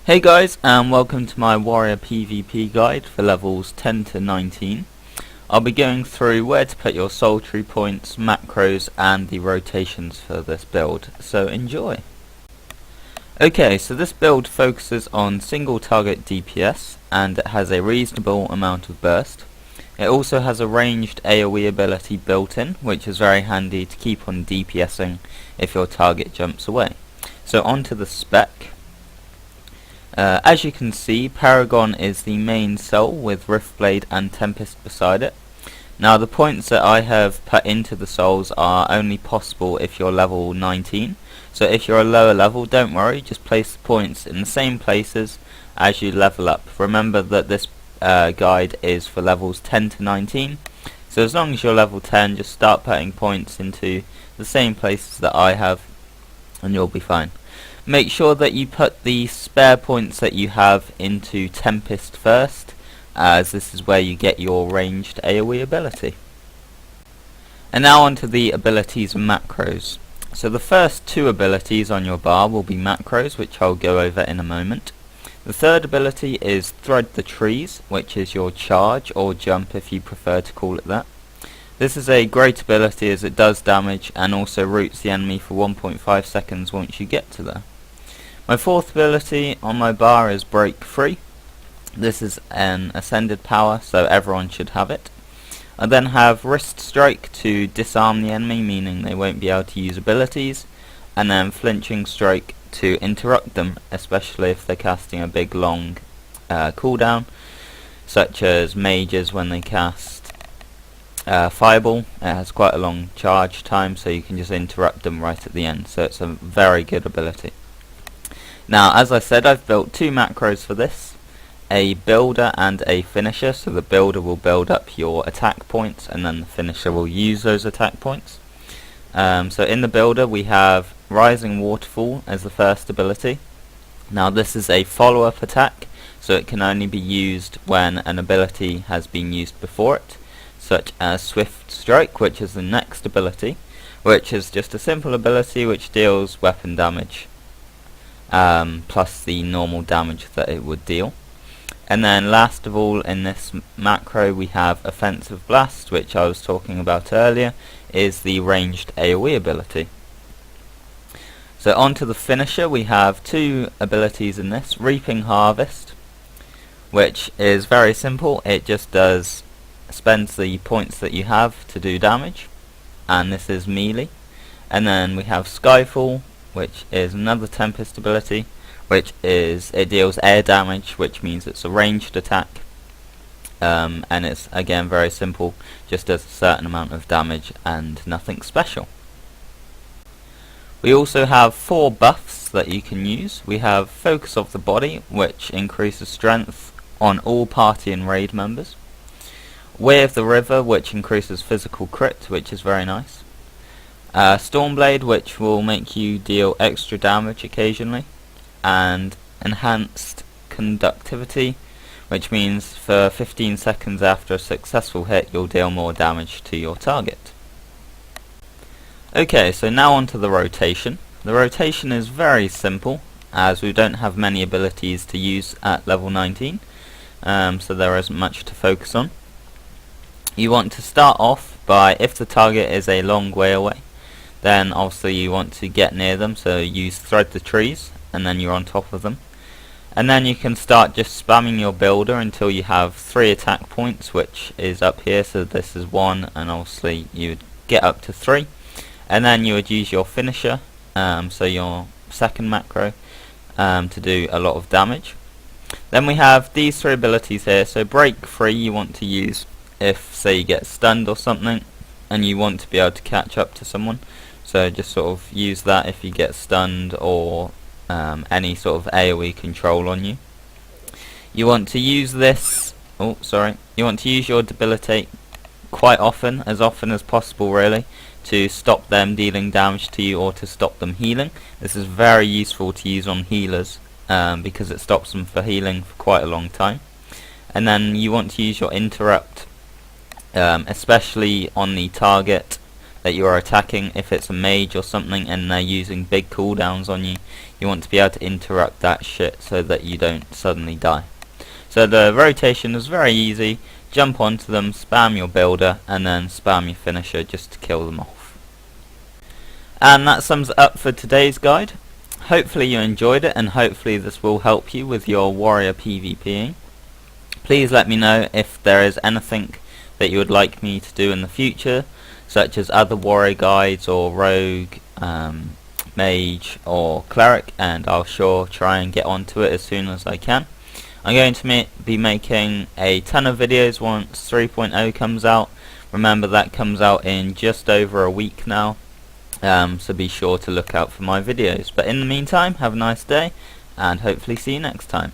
Hey guys, and welcome to my Warrior PvP guide for levels 10 to 19. I'll be going through where to put your soul tree points, macros, and the rotations for this build, so enjoy! Okay, so this build focuses on single target DPS, and it has a reasonable amount of burst. It also has a ranged AoE ability built in, which is very handy to keep on DPSing if your target jumps away. So onto the spec. As you can see, Paragon is the main soul with Riftblade and Tempest beside it. Now the points that I have put into the souls are only possible if you're level 19, so if you're a lower level, don't worry, just place the points in the same places as you level up. Remember that this guide is for levels 10 to 19, so as long as you're level 10, just start putting points into the same places that I have and you'll be fine. Make sure that you put the spare points that you have into Tempest first, as this is where you get your ranged AoE ability. And now onto the abilities and macros. So the first two abilities on your bar will be macros, which I'll go over in a moment. The third ability is Thread the Trees, which is your charge or jump if you prefer to call it that. This is a great ability as it does damage and also roots the enemy for 1.5 seconds once you get to there. My fourth ability on my bar is Break Free. This is an ascended power, so everyone should have it. I then have Wrist Strike to disarm the enemy, meaning they won't be able to use abilities, and then Flinching Strike to interrupt them, especially if they're casting a big long cooldown, such as mages when they cast Fireball. It has quite a long charge time, so you can just interrupt them right at the end, so it's a very good ability. Now, as I said, I've built two macros for this, a builder and a finisher. So the builder will build up your attack points and then the finisher will use those attack points. So in the builder we have Rising Waterfall as the first ability. Now this is a follow-up attack, so it can only be used when an ability has been used before it, such as Swift Strike, which is the next ability, which is just a simple ability which deals weapon damage. Plus the normal damage that it would deal. And then last of all in this macro we have Offensive Blast, which I was talking about earlier, is the ranged AoE ability. So onto the finisher, we have two abilities in this. Reaping Harvest, which is very simple, it just spends the points that you have to do damage, and this is melee. And then we have Skyfall, which is another Tempest ability, which is, it deals air damage, which means it's a ranged attack, and it's again very simple, just does a certain amount of damage and nothing special. We also have 4 buffs that you can use. We have Focus of the Body, which increases strength on all party and raid members. Way of the River, which increases physical crit, which is very nice. Stormblade, which will make you deal extra damage occasionally, and Enhanced Conductivity, which means for 15 seconds after a successful hit you'll deal more damage to your target. Okay, so now onto the rotation. The rotation is very simple, as we don't have many abilities to use at level 19, so there isn't much to focus on. You want to start off by, if the target is a long way away, then obviously you want to get near them, so use Thread the Trees, and then you're on top of them. And then you can start just spamming your builder until you have 3 attack points, which is up here, so this is 1, and obviously you would get up to 3. And then you would use your finisher, so your second macro, to do a lot of damage. Then we have these 3 abilities here, so Break Free you want to use if, say, you get stunned or something, and you want to be able to catch up to someone. So just sort of use that if you get stunned or any sort of AoE control on you. You want to use this, you want to use your Debilitate quite often as possible really, to stop them dealing damage to you or to stop them healing. This is very useful to use on healers because it stops them for healing for quite a long time. And then you want to use your Interrupt, especially on the target that you are attacking. If it's a mage or something and they're using big cooldowns on you, you want to be able to interrupt that shit so that you don't suddenly die. So the rotation is very easy. Jump onto them, spam your builder, and then spam your finisher just to kill them off. And that sums it up for today's guide. Hopefully you enjoyed it, and hopefully this will help you with your warrior PvPing. Please let me know if there is anything that you would like me to do in the future, such as other warrior guides or rogue, mage or cleric, and I'll sure try and get onto it as soon as I can. I'm going to be making a ton of videos once 3.0 comes out. Remember, that comes out in just over a week now, so be sure to look out for my videos. But in the meantime, have a nice day, and hopefully see you next time.